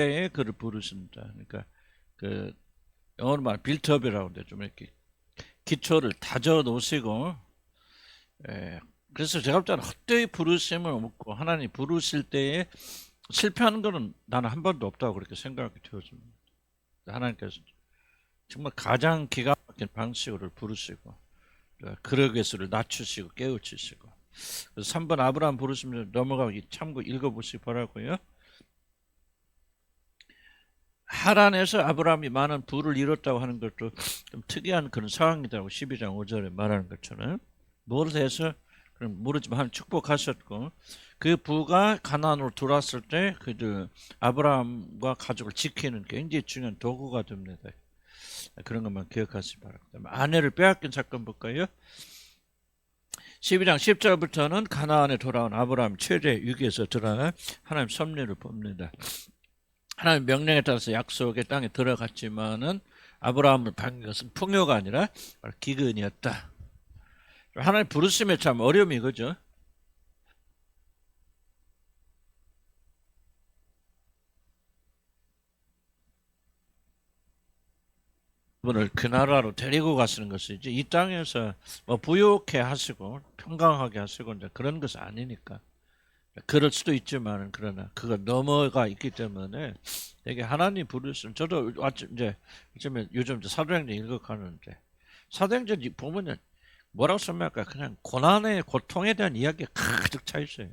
때에 그를 부르신다. 그러니까 그 영어로 말 빌트업이라고 하는데 좀 이렇게 기초를 다져 놓으시고, 그래서 제가 볼 때는 헛되이 부르심을 묻고 하나님 부르실 때에 실패하는 거는 나는 한 번도 없다고 그렇게 생각이 되어집니다. 하나님께서 정말 가장 기가 막힌 방식으로 부르시고 그릇 개수를 낮추시고 깨우치시고. 그래서 3번 아브라함 부르시면 넘어가기 참고 읽어보시기 바라고요. 하란에서 아브라함이 많은 부를 이뤘다고 하는 것도 좀 특이한 그런 상황이라고 12장 5절에 말하는 것처럼 뭘 해서 그럼 모르지만 하나님 축복하셨고, 그 부가 가나안으로 들어왔을 때 그 아브라함과 가족을 지키는 굉장히 중요한 도구가 됩니다. 그런 것만 기억하시기 바랍니다. 아내를 빼앗긴 사건 볼까요? 12장 10절부터는 가나안에 돌아온 아브라함 최대 위기에서 드러난 하나님 섭리를 봅니다. 하나님 명령에 따라서 약속의 땅에 들어갔지만은 아브라함을 반긴 것은 풍요가 아니라 기근이었다. 하나님 부르심에 참 어려움이 그죠? 분을 그 나라로 데리고 가시는 것이지 이 땅에서 뭐 부유하게 하시고 평강하게 하시고 이제 그런 것은 아니니까. 그럴 수도 있지만 그러나 그거 넘어가 있기 때문에 되게 하나님 부르시면, 저도 이제 요즘 사도행전 읽어가는데 사도행전 보면 뭐라고 설명할까, 그냥 고난의 고통에 대한 이야기가 가득 차 있어요.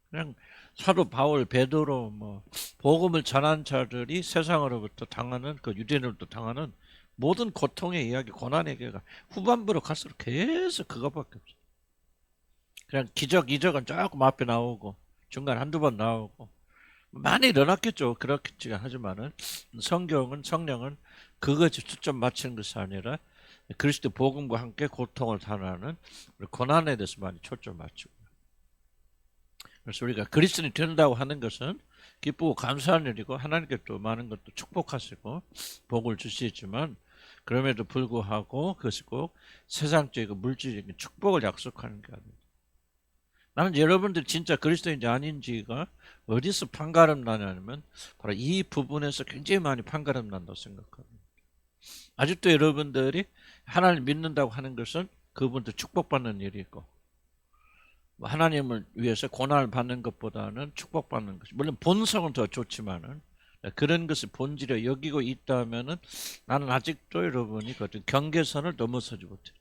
그냥 사도 바울, 베드로 뭐 복음을 전한 자들이 세상으로부터 당하는 그 유대인으로부터 당하는 모든 고통의 이야기, 고난의 얘기가 후반부로 갈수록 계속 그것밖에 없어요. 그냥 기적 이적은 조금 앞에 나오고 중간 한두 번 나오고 많이 일어났겠죠. 그렇겠지 하지만은 성령은 그것에 초점 맞추는 것이 아니라 그리스도 복음과 함께 고통을 당하는 고난에 대해서 많이 초점 맞추고. 그래서 우리가 그리스도인이 된다고 하는 것은 기쁘고 감사한 일이고 하나님께 또 많은 것도 축복하시고 복을 주시지만, 그럼에도 불구하고 그것이 꼭 세상적이고 물질적인 축복을 약속하는 게 아닙니다. 나는 여러분들이 진짜 그리스도인지 아닌지가 어디서 판가름 나냐면 바로 이 부분에서 굉장히 많이 판가름 난다고 생각합니다. 아직도 여러분들이 하나님 믿는다고 하는 것은 그분도 축복받는 일이고, 하나님을 위해서 고난을 받는 것보다는 축복받는 것, 물론 본성은 더 좋지만은 그런 것을 본질에 여기고 있다면은 나는 아직도 여러분이 그 경계선을 넘어서지 못해.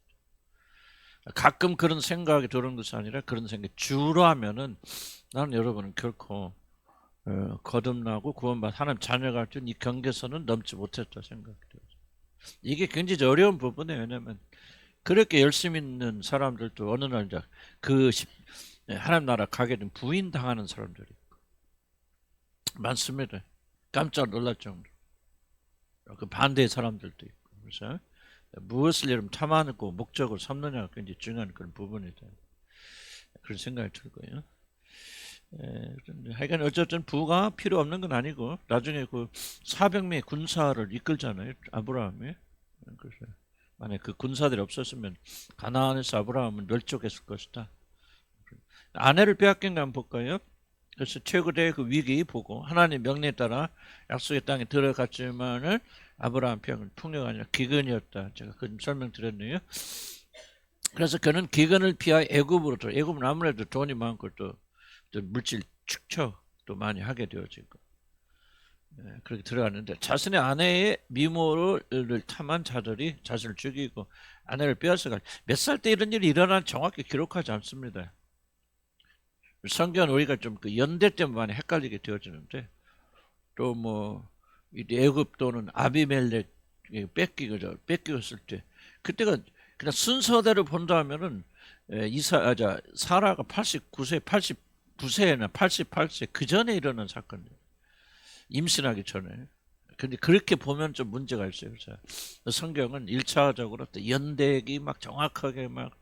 가끔 그런 생각이 드는 것이 아니라 그런 생각이 주로 하면은 나는 여러분은 결코 거듭나고 구원받은 하나님 자녀가 된 이 경계선은 넘지 못했다 생각이 들어요. 이게 굉장히 어려운 부분이에요. 왜냐하면 그렇게 열심히 있는 사람들도 어느 날 이제 그 하나님 나라 가게 된 부인 당하는 사람들이 많습니다. 깜짝 놀랄 정도. 그 반대의 사람들도 있고. 그래서 무엇을 여러분 탐하고 목적을 삼느냐가 굉장히 중요한 그런 부분이다. 그런 생각이 들고요. 하여간 어쨌든 부가 필요 없는 건 아니고 나중에 그 400명의 군사를 이끌잖아요. 아브라함이. 그래서 만약 그 군사들이 없었으면 가나안에서 아브라함은 멸족했을 것이다. 아내를 빼앗긴 거 한번 볼까요? 그래서 최고의 그 위기 보고 하나님 명령에 따라 약속의 땅에 들어갔지만은 아브라함 평은 풍요가 아니라 기근이었다. 제가 그 설명드렸네요. 그래서 그는 기근을 피하여 애굽으로, 애굽은 아무래도 돈이 많고 또 물질 축적도 많이 하게 되어지고 그렇게 들어갔는데, 자신의 아내의 미모를 탐한 자들이 자신을 죽이고 아내를 빼앗아갈, 몇 살 때 이런 일이 일어난 정확히 기록하지 않습니다. 성경은 우리가 좀 그 연대 때문에 많이 헷갈리게 되어지는데, 또 뭐 애굽 또는 아비멜렉 뺏기었을 때 그때가 그냥 순서대로 본다면은 사라가 89세, 89세나 88세 그 전에 일어난 사건이에요. 임신하기 전에. 근데 그렇게 보면 좀 문제가 있어요. 성경은 1차적으로 연대기 막 정확하게 막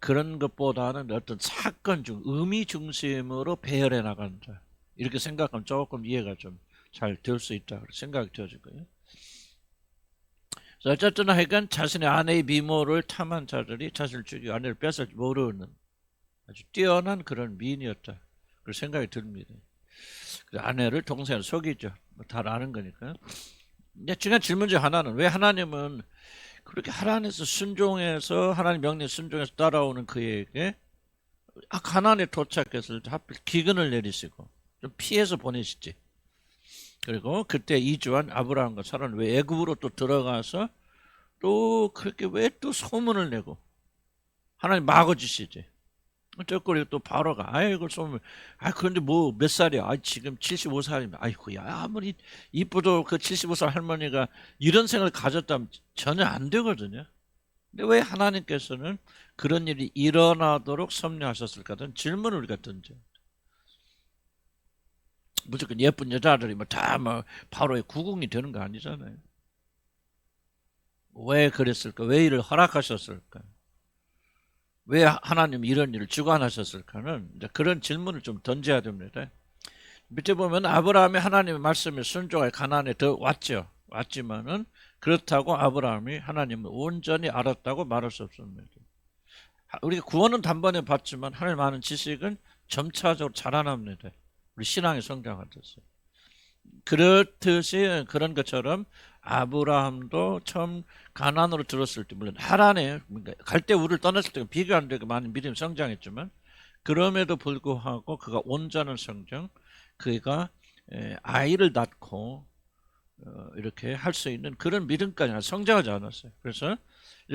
그런 것보다는 어떤 사건 중 의미 중심으로 배열해 나간다. 이렇게 생각하면 조금 이해가 좀 잘 될 수 있다 생각이 되어지고요. 어쨌든 하여간 자신의 아내의 미모를 탐한 자들이 자신을 죽이고 아내를 뺏을지 모르는 아주 뛰어난 그런 미인이었다. 그런 생각이 듭니다. 그 아내를 동생을 속이죠. 다 아는 거니까. 근데 중요한 질문 중 하나는 왜 하나님은 그렇게 하나님께서 순종해서 하나님 명령에 순종해서 따라오는 그에게 가나안에 도착했을 때 하필 기근을 내리시고 좀 피해서 보내시지. 그리고 그때 이주한 아브라함과 사라는 왜 애굽으로 또 들어가서 또 그렇게 왜 또 소문을 내고 하나님 막아주시지. 어쩌고 또 바로가 아이고 소문 그런데 뭐 몇 살이야? 지금 75살이면 아이고야 아무리 이쁘도 그 75살 할머니가 이런 생각을 가졌다면 전혀 안 되거든요. 근데 왜 하나님께서는 그런 일이 일어나도록 섭리하셨을까는 질문을 우리가 던져. 무조건 예쁜 여자들이 다 바로의 구궁이 되는 거 아니잖아요. 왜 그랬을까? 왜 이를 허락하셨을까? 왜 하나님 이런 일을 주관하셨을까는 이제 그런 질문을 좀 던져야 됩니다. 밑에 보면 아브라함이 하나님의 말씀에 순종하여 가나안에 더 왔지만은 그렇다고 아브라함이 하나님을 온전히 알았다고 말할 수 없습니다. 우리가 구원은 단번에 받지만 하나님 아는 지식은 점차적으로 자라납니다. 우리 신앙의 성장하듯이. 그렇듯이 그런 것처럼 아브라함도 처음 가나안으로 들었을 때 물론 하란에 갈대 우를 떠났을 때 비교 안 되게 많은 믿음이 성장했지만 그럼에도 불구하고 그가 온전한 성장, 그가 아이를 낳고 이렇게 할 수 있는 그런 믿음까지 성장하지 않았어요. 그래서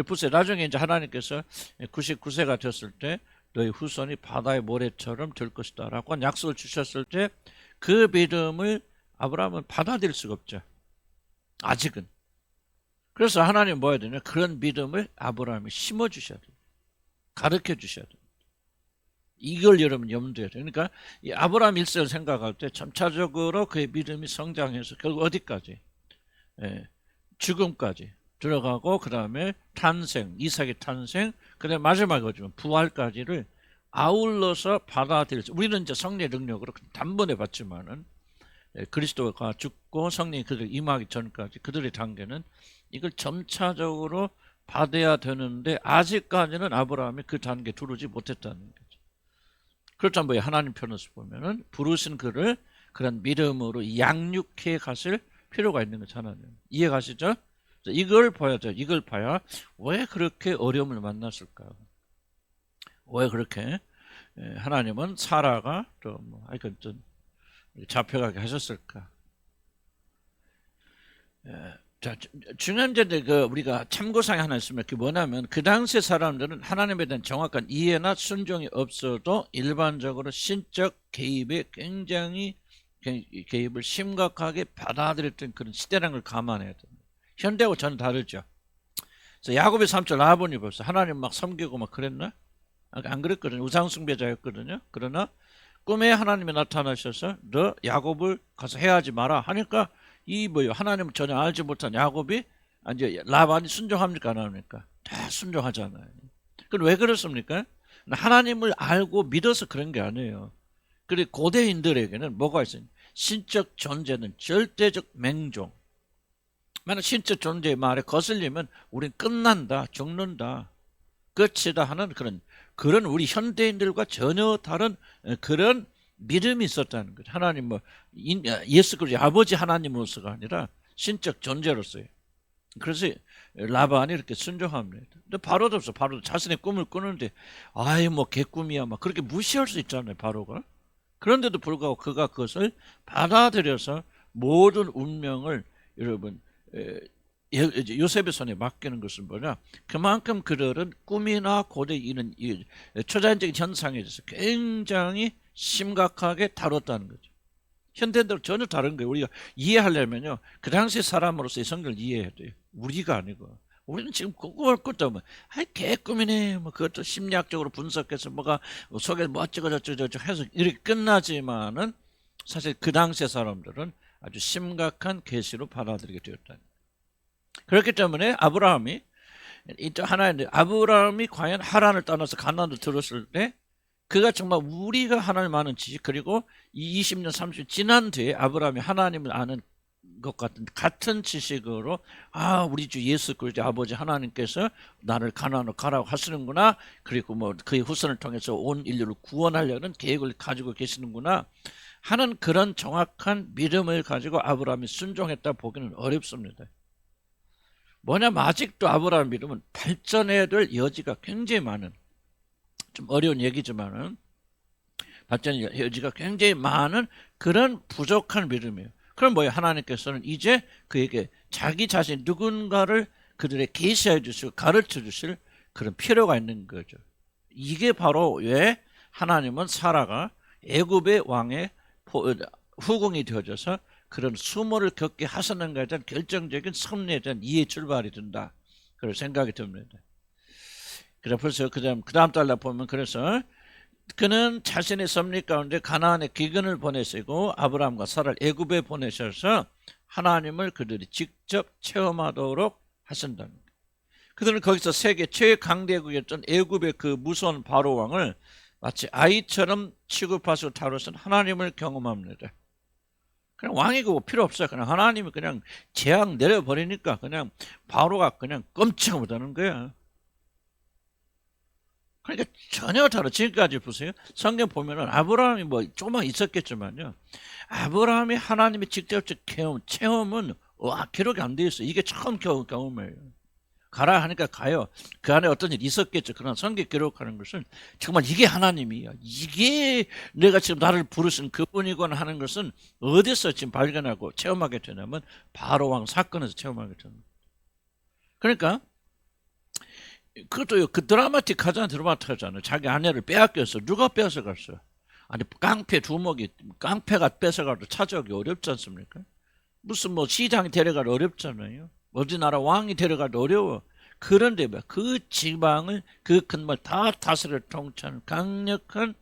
보세요. 나중에 이제 하나님께서 99세가 됐을 때 너희 후손이 바다의 모래처럼 될 것이다 라고 약속을 주셨을 때 그 믿음을 아브라함은 받아들일 수가 없죠. 아직은. 그래서 하나님 뭐 해야 되냐? 그런 믿음을 아브라함이 심어주셔야 돼요. 가르쳐 주셔야 돼요. 이걸 여러분 염두에 돼요. 그러니까 이 아브라함 일생을 생각할 때 점차적으로 그의 믿음이 성장해서 결국 어디까지? 죽음까지 들어가고 그 다음에 탄생, 이삭의 탄생, 그 다음에 마지막에 오지만 부활까지를 아울러서 받아들일 수. 우리는 이제 성령의 능력으로 단번에 받지만은 그리스도가 죽고 성령이 그들 임하기 전까지 그들의 단계는 이걸 점차적으로 받아야 되는데 아직까지는 아브라함이 그 단계에 두르지 못했다는 거죠. 그렇다면 뭐 하나님 편에서 보면은 부르신 그를 그런 믿음으로 양육해 가실 필요가 있는 거잖아요. 이해 가시죠? 이걸 봐야죠. 이걸 봐야 왜 그렇게 어려움을 만났을까? 왜 그렇게 하나님은 사라가 하여튼 좀 잡혀가게 하셨을까? 자, 중요한 점인데 우리가 참고사항이 하나 있으면 그게 뭐냐면 그 당시 사람들은 하나님에 대한 정확한 이해나 순종이 없어도 일반적으로 신적 개입에 굉장히 개입을 심각하게 받아들였던 그런 시대라는 걸 감안해야 됩니다. 현대하고 전혀 다르죠. 그래서 야곱의 삼촌 라반이 벌써 하나님 막 섬기고 막 그랬나? 안 그랬거든요. 우상숭배자였거든요. 그러나 꿈에 하나님이 나타나셔서 너 야곱을 가서 해하지 마라 하니까 하나님을 전혀 알지 못한 야곱이 이제 라반이 순종합니까 안 합니까? 다 순종하잖아요. 그럼 왜 그렇습니까? 하나님을 알고 믿어서 그런 게 아니에요. 그리고 고대인들에게는 뭐가 있어요? 신적 존재는 절대적 맹종. 만약 신적 존재의 말에 거슬리면 우린 끝난다, 죽는다, 끝이다 하는 그런 우리 현대인들과 전혀 다른 그런 믿음이 있었다는 거죠. 하나님 예수 그리스도 아버지 하나님으로서가 아니라 신적 존재로서요. 그래서 라반이 이렇게 순종합니다. 근데 바로도 없어. 바로도 자신의 꿈을 꾸는데 개꿈이야 그렇게 무시할 수 있잖아요. 바로가. 그런데도 불구하고 그가 그것을 받아들여서 모든 운명을 여러분 요셉의 손에 맡기는 것은 뭐냐? 그만큼 그들은 꿈이나 고대 이런 초자연적인 현상에 대해서 굉장히 심각하게 다뤘다는 거죠. 현대인들 전혀 다른 거예요. 우리가 이해하려면요, 그 당시 사람으로서의 성경을 이해해야 돼요. 우리가 아니고. 우리는 지금 그걸 것도 개꿈이네. 그것도 심리학적으로 분석해서 속에 어쩌고 저쩌고 해서 이렇게 끝나지만은 사실 그 당시 사람들은 아주 심각한 계시로 받아들이게 되었다. 그렇기 때문에 아브라함이 과연 하란을 떠나서 가나안으로 들었을 때 그가 정말 우리가 하나님 아는 지식 그리고 20년 30년 지난 뒤에 아브라함이 하나님을 아는 것 같은 지식으로 우리 주 예수 그리스도 아버지 하나님께서 나를 가나안으로 가라고 하시는구나. 그리고 그의 후손을 통해서 온 인류를 구원하려는 계획을 가지고 계시는구나 하는 그런 정확한 믿음을 가지고 아브라함이 순종했다 보기는 어렵습니다. 뭐냐면 아직도 아브라함 믿음은 발전해야 될 여지가 굉장히 많은, 좀 어려운 얘기지만은 발전의 여지가 굉장히 많은 그런 부족한 믿음이에요. 그럼 뭐예요? 하나님께서는 이제 그에게 자기 자신 누군가를 그들의 계시해 주시고 가르쳐 주실 그런 필요가 있는 거죠. 이게 바로 왜 하나님은 사라가 애굽의 왕의 후궁이 되어져서 그런 수모를 겪게 하셨는가에 대한 결정적인 섭리에 대한 이해 출발이 된다. 그런 생각이 듭니다. 그래서 벌써 그 다음 달에 보면 그래서 그는 자신의 섭리 가운데 가나안에 기근을 보내시고 아브라함과 사라를 애굽에 보내셔서 하나님을 그들이 직접 체험하도록 하신답니다. 그들은 거기서 세계 최강대국이었던 애굽의 그 무서운 바로 왕을 마치 아이처럼 취급하시고 다루신 하나님을 경험합니다. 그냥 왕이고 필요 없어요. 그냥 하나님이 그냥 재앙 내려버리니까 그냥 바로가 그냥 꼼짝 못하는 거야. 그러니까 전혀 다르. 지금까지 보세요. 성경 보면은 아브라함이 뭐 조금만 있었겠지만요. 아브라함이 하나님의 직접적 체험은 기록이 안 돼 있어요. 이게 처음 경험이에요. 가라 하니까 가요. 그 안에 어떤 일이 있었겠죠. 그러나 성경 기록하는 것은 정말 이게 하나님이야. 이게 내가 지금 나를 부르신 그분이거나 하는 것은 어디서 지금 발견하고 체험하게 되냐면 바로왕 사건에서 체험하게 됩니다. 그러니까 그것도 그 드라마틱하잖아요. 드라마틱하잖아요. 자기 아내를 빼앗겼어. 누가 뺏어갔어요? 아니 깡패 두목이 깡패가 뺏어가도 찾아오기 어렵지 않습니까? 무슨 뭐 시장이 데려가도 어렵잖아요. 어디 나라 왕이 데려가도 어려워. 그런데 그 지방을 그 근말 다 다스려 통치하는 강력한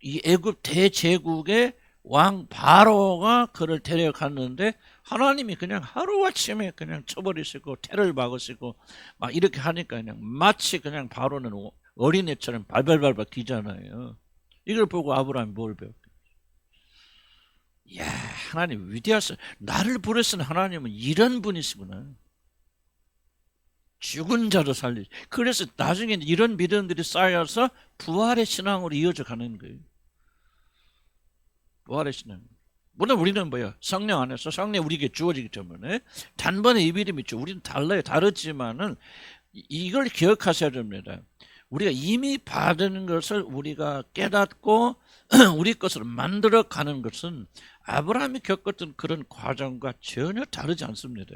이 애굽 대제국의 왕 바로가 그를 데려갔는데 하나님이 그냥 하루아침에 그냥 쳐버리시고 테러를 막으시고 막 이렇게 하니까 그냥 마치 그냥 바로는 어린애처럼 발발발발 기잖아요. 이걸 보고 아브라함이 뭘 배웠겠어요? 이야, 하나님 위대하셔. 나를 부르신 하나님은 이런 분이시구나. 죽은 자도 살리시. 그래서 나중에 이런 믿음들이 쌓여서 부활의 신앙으로 이어져 가는 거예요. 부활의 신앙. 물론 우리는 뭐야? 성령 안에서 성령 우리에게 주어지기 때문에 단번에 이 믿음이 있죠. 우리는 달라요. 다르지만은 이걸 기억하셔야 됩니다. 우리가 이미 받은 것을 우리가 깨닫고 우리 것으로 만들어 가는 것은 아브라함이 겪었던 그런 과정과 전혀 다르지 않습니다.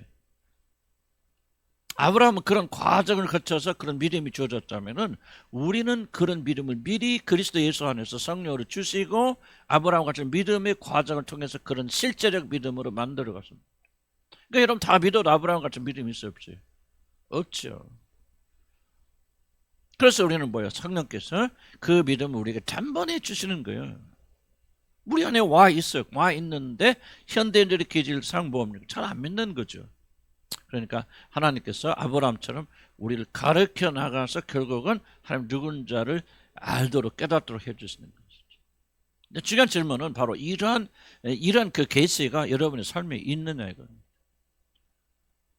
아브라함은 그런 과정을 거쳐서 그런 믿음이 주어졌다면은 우리는 그런 믿음을 미리 그리스도 예수 안에서 성령으로 주시고 아브라함 같은 믿음의 과정을 통해서 그런 실제적 믿음으로 만들어 갔습니다. 그러니까 여러분 다 믿어도 아브라함 같은 믿음이 있어요, 없어요? 없죠. 그래서 우리는 뭐예요? 성령께서 그 믿음을 우리에게 단번에 주시는 거예요. 우리 안에 와 있어요. 와 있는데 현대인들의 기질상 뭡니까? 잘 안 믿는 거죠. 그러니까 하나님께서 아브라함처럼 우리를 가르쳐 나가서 결국은 하나님 누군자를 알도록 깨닫도록 해주시는 것이죠. 중요한 질문은 바로 이러한 그 계시가 여러분의 삶에 있느냐 이거예요.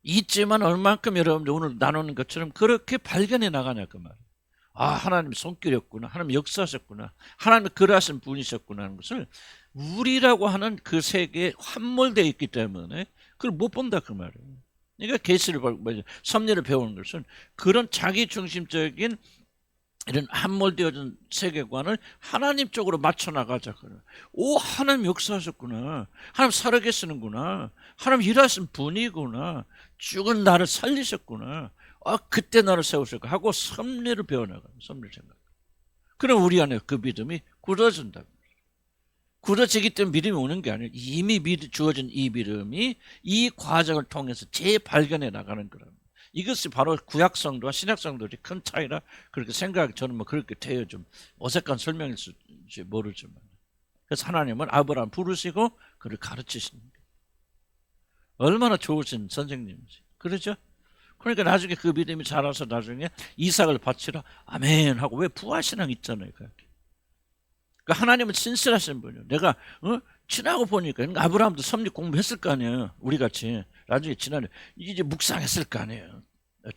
있지만 얼만큼 여러분들 오늘 나누는 것처럼 그렇게 발견해 나가냐 그 말이에요. 아, 하나님 손길이었구나. 하나님 역사하셨구나. 하나님 그러하신 분이셨구나 하는 것을 우리라고 하는 그 세계에 함몰되어 있기 때문에 그걸 못 본다 그 말이에요. 그러니까 계시를 섭리를 배우는 것은 그런 자기중심적인 이런 함몰되어진 세계관을 하나님 쪽으로 맞춰 나가자. 오, 하나님 역사하셨구나. 하나님 살아계시는구나. 하나님 일하신 분이구나. 죽은 나를 살리셨구나. 아, 그때 나를 세우셨고 하고 섭리를 배워나가는 섭리를 생각. 그럼 우리 안에 그 믿음이 굳어진다. 굳어지기 때문에 믿음이 오는 게 아니에요. 이미 주어진 이 믿음이 이 과정을 통해서 재발견해 나가는 거랍니다. 이것이 바로 구약성도와 신약성도의 큰 차이라 그렇게 생각하기 저는 뭐 그렇게 돼요. 좀 어색한 설명일지 모르지만. 그래서 하나님은 아브라함 부르시고 그를 가르치시는 거예요. 얼마나 좋으신 선생님이지. 그렇죠? 그러니까 나중에 그 믿음이 자라서 나중에 이삭을 바치라 아멘 하고 왜 부활신앙 있잖아요. 그러니까 하나님은 신실하신 분이에요. 내가 지나고 보니까 그러니까 아브라함도 섭리 공부했을 거 아니에요. 우리같이 나중에 지나면 이제 묵상했을 거 아니에요.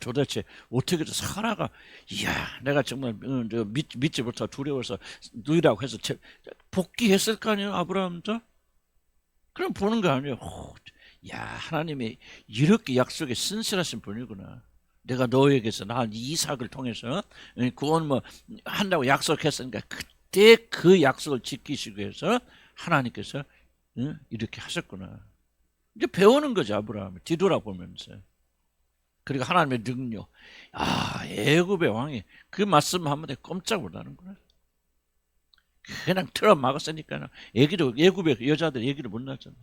도대체 어떻게 사라가 이야 내가 정말 믿지 못하고 두려워서 누이라고 해서 복귀했을 거 아니에요 아브라함도. 그럼 보는 거 아니에요. 야 하나님이 이렇게 약속에 신실하신 분이구나. 내가 너에게서 낳은 이삭을 통해서 구원 뭐 한다고 약속했으니까 그때 그 약속을 지키시기 위해서 하나님께서 이렇게 하셨구나. 이제 배우는 거죠 아브라함을 뒤돌아보면서. 그리고 하나님의 능력. 애굽의 왕이 그 말씀 한마디에 꼼짝 못하는구나. 그냥 틀어 막았으니까 애굽의 여자들 얘기를 못 나잖아요.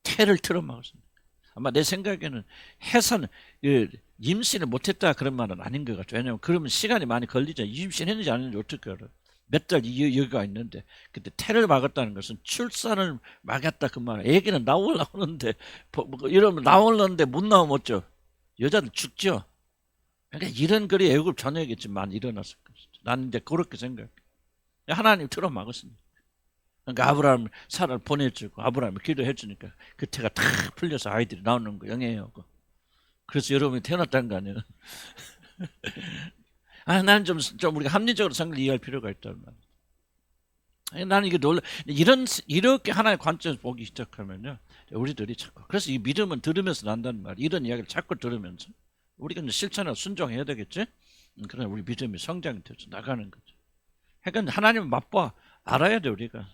태를 틀어 막았습니다. 아마 내 생각에는 해산 임신을 못했다 그런 말은 아닌 것 같아요. 왜냐하면 그러면 시간이 많이 걸리죠. 임신했는지 안 했는지 어떻게 알아요. 몇 달 여유가 있는데 그때 태를 막았다는 것은 출산을 막았다 그 말이에요. 애기는 나오려고 하는데 이러면 나오려는데 못 나오면 어쩌 여자들 죽죠. 그러니까 이런 글이 애굽 전역이겠지만 일어났을 것이죠. 나는 이제 그렇게 생각해. 하나님 틀어 막았습니다. 그러니까 아브라함 사라를 보내주고 아브라함이 기도해 주니까 그 태가 탁 풀려서 아이들이 나오는 거 영예하고. 그래서 여러분이 태어났다는 거 아니에요. 나는 좀 우리가 합리적으로 생각을 이해할 필요가 있단 말이에요. 나는 이게 이렇게 하나의 관점에서 보기 시작하면요. 우리들이 자꾸. 그래서 이 믿음은 들으면서 난다는 말이에요. 이런 이야기를 자꾸 들으면서. 우리가 이제 실천하고 순종해야 되겠지? 그러나 우리 믿음이 성장이 돼서 나가는 거죠. 그러니까 하나님을 맛봐 알아야 돼, 우리가.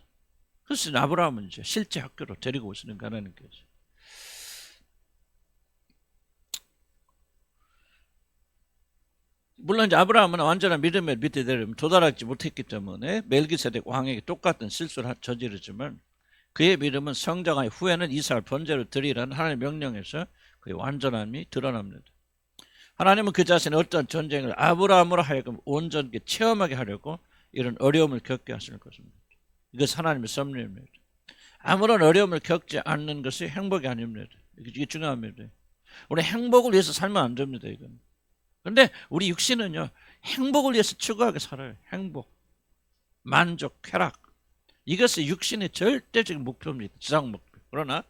그래서 아브라함은 이제 실제 학교로 데리고 오시는 거 하나님께서. 물론 이제 아브라함은 완전한 믿음의 밑에 도달하지 못했기 때문에 멜기세덱 왕에게 똑같은 실수를 저지르지만 그의 믿음은 성장한 후에는 이삭을 번제로 드리라는 하나님의 명령에서 그의 완전함이 드러납니다. 하나님은 그 자신의 어떤 전쟁을 아브라함으로 하여금 온전히 체험하게 하려고 이런 어려움을 겪게 하시는 것입니다. 이것은 하나님의 섭리입니다. 아무런 어려움을 겪지 않는 것이 행복이 아닙니다. 이게 중요합니다. 우리 행복을 위해서 살면 안 됩니다. 이건. 그런데 우리 육신은요. 행복을 위해서 추구하게 살아요. 행복, 만족, 쾌락. 이것이 육신의 절대적인 목표입니다. 지상 목표. 그러나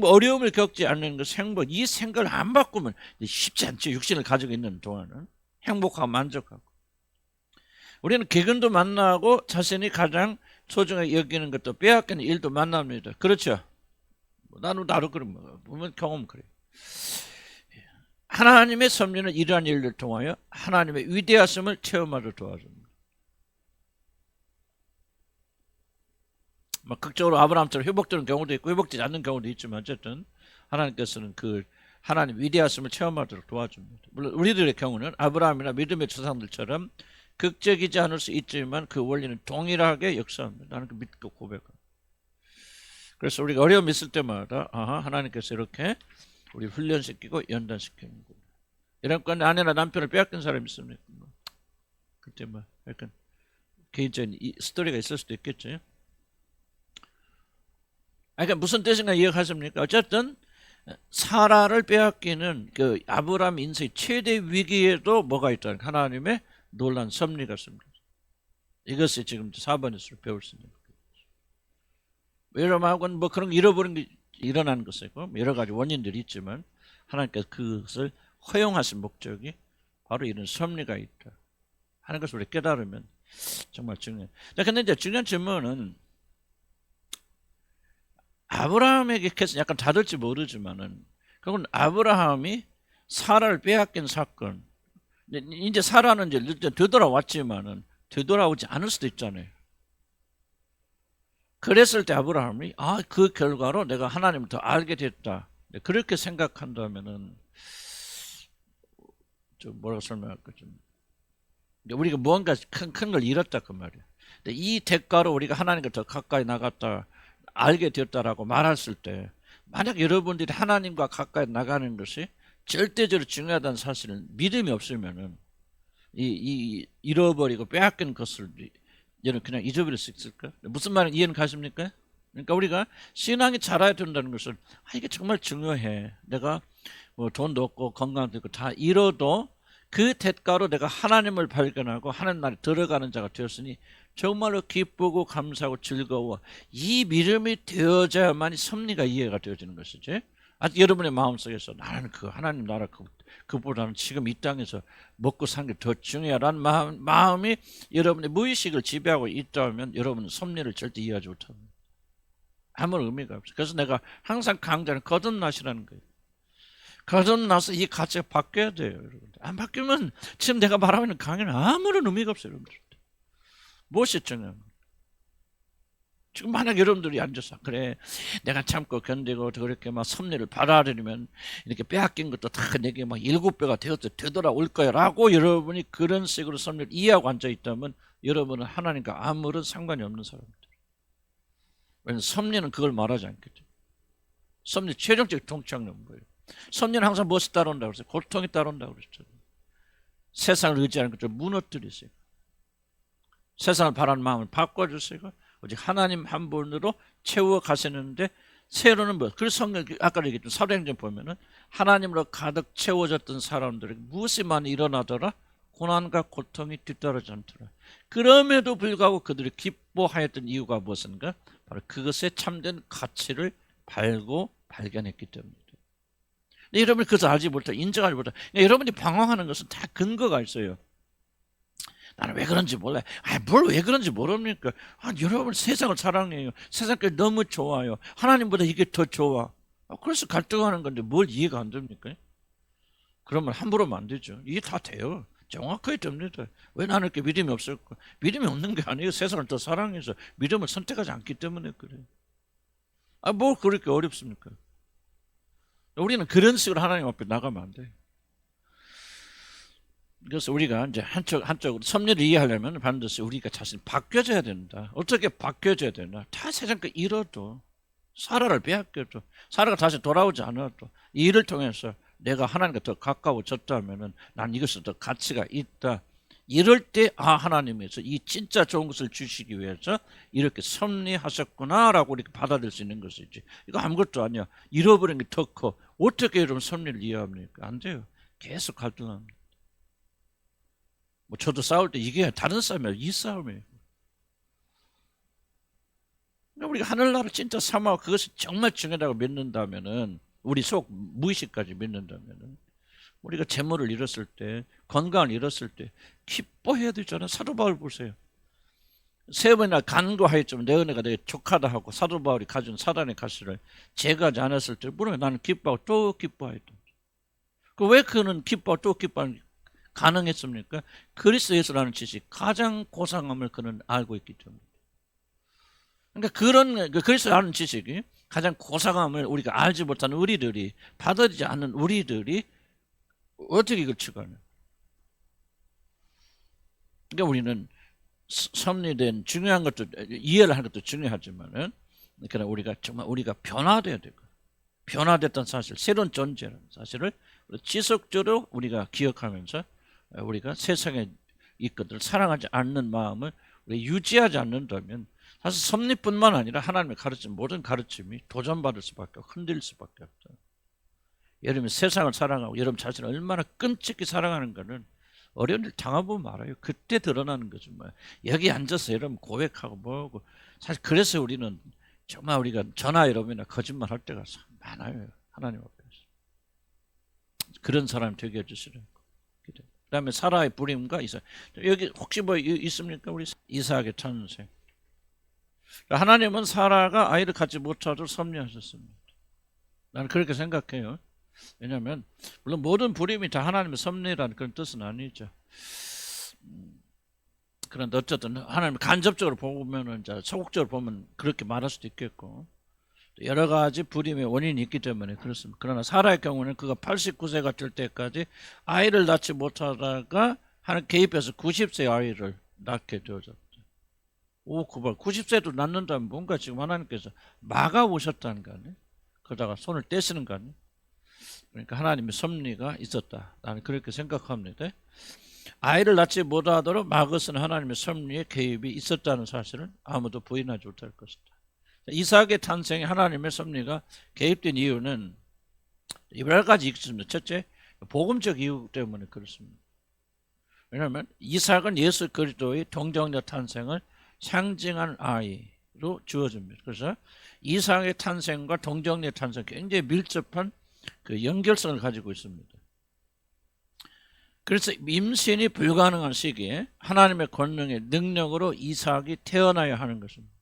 어려움을 겪지 않는 것, 행복, 이 생각을 안 바꾸면 쉽지 않죠. 육신을 가지고 있는 동안은. 행복하고 만족하고. 우리는 객은도 만나고 자신이 가장 소중하게 여기는 것도 빼앗기는 일도 만납니다. 그렇죠? 나도 그런 거 보면 경험 그래요. 하나님의 섭리는 이러한 일을 통하여 하나님의 위대하심을 체험하려 도와줍니다. 극적으로 아브라함처럼 회복되는 경우도 있고 회복되지 않는 경우도 있지만 어쨌든 하나님께서는 그 하나님 위대하심을 체험하도록 도와줍니다. 물론 우리들의 경우는 아브라함이나 믿음의 조상들처럼 극적이지 않을 수 있지만 그 원리는 동일하게 역사합니다. 나는 그 믿고 고백합니다. 그래서 우리가 어려움이 있을 때마다 하나님께서 이렇게 우리 훈련시키고 연단시키는 거예요. 이런 건 아내나 남편을 빼앗긴 사람이 있습니까? 그때 약간 개인적인 스토리가 있을 수도 있겠죠. 그러니까 무슨 뜻인가 이해하십니까? 어쨌든 사라를 빼앗기는 그 아브라함 인생의 최대 위기에도 뭐가 있다? 하나님의 놀란 섭리가 있습니다. 이것이 지금 4번에서 배울 수 있는 거예요. 여러분하고는 그런 거 잃어버린 게 일어나는 것이고 여러 가지 원인들이 있지만 하나님께서 그것을 허용하신 목적이 바로 이런 섭리가 있다 하는 것을 우리 깨달으면 정말 중요해요. 근데 이제 중요한 질문은 아브라함에게 약간 다를지 모르지만은 그건 아브라함이 사라를 빼앗긴 사건. 이제 사라는 이제 되돌아왔지만은 되돌아오지 않을 수도 있잖아요. 그랬을 때 아브라함이 그 결과로 내가 하나님을 더 알게 됐다. 그렇게 생각한다면은 좀 뭐라고 설명할까 좀 우리가 무언가 큰 걸 잃었다 그 말이에요. 근데 이 대가로 우리가 하나님과 더 가까이 나갔다 알게 되었다라고 말했을 때 만약 여러분들이 하나님과 가까이 나가는 것이 절대적으로 중요하다는 사실을 믿음이 없으면은 이 잃어버리고 빼앗긴 것을 얘는 그냥 잊어버릴 수 있을까? 무슨 말인지 이해는 가십니까? 그러니까 우리가 신앙이 자라야 된다는 것은 이게 정말 중요해. 내가 뭐 돈도 없고 건강도 없고 다 잃어도 그 대가로 내가 하나님을 발견하고 하나님 나라에 들어가는 자가 되었으니 정말로 기쁘고 감사하고 즐거워. 이 믿음이 되어져야만이 섭리가 이해가 되어지는 것이지. 아직 여러분의 마음속에서 나는 그 하나님 나라 그보다는 지금 이 땅에서 먹고 사는 게 더 중요하다는 마음이 여러분의 무의식을 지배하고 있다면 여러분은 섭리를 절대 이해하지 못합니다. 아무 의미가 없어요. 그래서 내가 항상 강조하는 거듭나시라는 거예요. 거듭나서 이 가치가 바뀌어야 돼요. 여러분. 안 바뀌면 지금 내가 말하고 있는 강의는 아무런 의미가 없어요. 여러분들. 무엇이 중요합니까? 지금 만약 여러분들이 앉아서 그래 내가 참고 견디고 그렇게 막 섭리를 받아들이면 이렇게 빼앗긴 것도 다 내게 막 7배가 되돌아올 거야 라고 여러분이 그런 식으로 섭리를 이해하고 앉아있다면 여러분은 하나님과 아무런 상관이 없는 사람입니다. 왜냐하면 섭리는 그걸 말하지 않겠죠. 섭리 최종적 통찰은 뭐예요? 섭리는 항상 무엇이 따라온다고 그랬어요? 고통이 따라온다고 그랬죠. 세상을 의지하는 것을 무너뜨리세요. 세상을 바라는 마음을 바꿔주세요. 오직 하나님 한 분으로 채워 가시는데 새로는 뭐? 그래서 성경 아까 얘기했던 사도행전 보면은 하나님으로 가득 채워졌던 사람들에게 무엇이 많이 일어나더라? 고난과 고통이 뒤따르지 않더라. 그럼에도 불구하고 그들이 기뻐하였던 이유가 무엇인가? 바로 그것에 참된 가치를 발견했기 때문이다. 여러분이 그것을 알지 못해, 인정하지 못해. 여러분이 방황하는 것은 다 근거가 있어요. 나는 왜 그런지 몰라요. 뭘 왜 그런지 모릅니까? 여러분 세상을 사랑해요. 세상이 너무 좋아요. 하나님보다 이게 더 좋아. 그래서 갈등하는 건데 뭘 이해가 안 됩니까? 그러면 함부로 안 되죠. 이해 다 돼요. 정확하게 됩니다. 왜 나는 이렇게 믿음이 없을까? 믿음이 없는 게 아니에요. 세상을 더 사랑해서 믿음을 선택하지 않기 때문에 그래요. 뭘 그렇게 어렵습니까? 우리는 그런 식으로 하나님 앞에 나가면 안 돼요. 그래서 우리가 이제 한쪽으로 섭리를 이해하려면 반드시 우리가 자신이 바뀌어져야 된다. 어떻게 바뀌어져야 되나? 다 세상 거 잃어도 사라를 빼앗겨도 사라가 다시 돌아오지 않아도 이 일을 통해서 내가 하나님과 더 가까워졌다면은 난 이것에 더 가치가 있다. 이럴 때 하나님께서 이 진짜 좋은 것을 주시기 위해서 이렇게 섭리하셨구나라고 이렇게 받아들일 수 있는 것이지. 이거 아무것도 아니야. 잃어버린 게 더 커. 어떻게 이런 섭리를 이해합니까? 안 돼요. 계속 갈등합니다. 저도 싸울 때 이게 다른 싸움이에요. 이 싸움이에요. 우리가 하늘나라를 진짜 삼아고 그것이 정말 중요하다고 믿는다면은 우리 속 무의식까지 믿는다면은 우리가 재물을 잃었을 때 건강을 잃었을 때 기뻐해야 되잖아요. 사도 바울 보세요. 3번이나 간구하였지만 내 은혜가 되게 족하다 하고 사도 바울이 가진 사단의 가시를 제거하지 않았을 때 물론 나는 기뻐하고 또 기뻐하였다. 왜 그는 기뻐하고 또 기뻐하는 가능했습니까? 그리스도 예수라는 지식 가장 고상함을 그는 알고 있기 때문에. 그러니까 그런 그리스도라는 지식이 가장 고상함을 우리가 알지 못하는 우리들이 받아들이지 않는 우리들이 어떻게 이걸 추구하냐? 그러니까 우리는 섭리된 중요한 것도 이해를 하는 것도 중요하지만은 그러니까 우리가 정말 우리가 변화돼야 되고 변화됐던 사실, 새로운 존재라는 사실을 지속적으로 우리가 기억하면서 우리가 세상에 있거든 사랑하지 않는 마음을 우리 유지하지 않는다면 사실 섭리뿐만 아니라 하나님의 가르침 모든 가르침이 도전받을 수밖에 없고 흔들릴 수밖에 없다. 여러분이 세상을 사랑하고 여러분 자신을 얼마나 끔찍히 사랑하는가는 어려운 일 당해보면 알아요. 그때 드러나는 거죠. 여기 앉아서 여러분 고백하고 뭐고 사실 그래서 우리는 정말 우리가 전화 여러분이나 거짓말 할 때가 많아요. 하나님 앞에서. 그런 사람 되게 해주시라고. 그 다음에 사라의 부림과 이삭. 여기 혹시 뭐 있습니까? 우리 이삭의 탄생. 하나님은 사라가 아이를 갖지 못하도록 섭리하셨습니다. 나는 그렇게 생각해요. 왜냐하면 물론 모든 부림이 다 하나님의 섭리라는 그런 뜻은 아니죠. 그런데 어쨌든 하나님 간접적으로 보면은 이제 소극적으로 보면 그렇게 말할 수도 있겠고 여러 가지 부림의 원인이 있기 때문에 그렇습니다. 그러나 사라의 경우는 그가 89세가 될 때까지 아이를 낳지 못하다가 하나님 개입해서 90세 아이를 낳게 되어졌다. 오, 그봐 90세도 낳는다면 뭔가 지금 하나님께서 막아오셨다는 거 아니에요? 그러다가 손을 떼시는 거 아니에요? 그러니까 하나님의 섭리가 있었다. 나는 그렇게 생각합니다. 아이를 낳지 못하도록 막으시는 하나님의 섭리의 개입이 있었다는 사실은 아무도 부인하지 못할 것이다. 이삭의 탄생에 하나님의 섭리가 개입된 이유는 여러 가지 있습니다. 첫째, 복음적 이유 때문에 그렇습니다. 왜냐하면 이삭은 예수 그리스도의 동정녀 탄생을 상징하는 아이. 주어집니다. 그래서 이삭의 탄생과 동정녀의 탄생 굉장히 밀접한 그 연결성을 가지고 있습니다. 그래서 임신이 불가능한 시기에 하나님의 권능의 능력으로 이삭이 태어나야 하는 것입니다.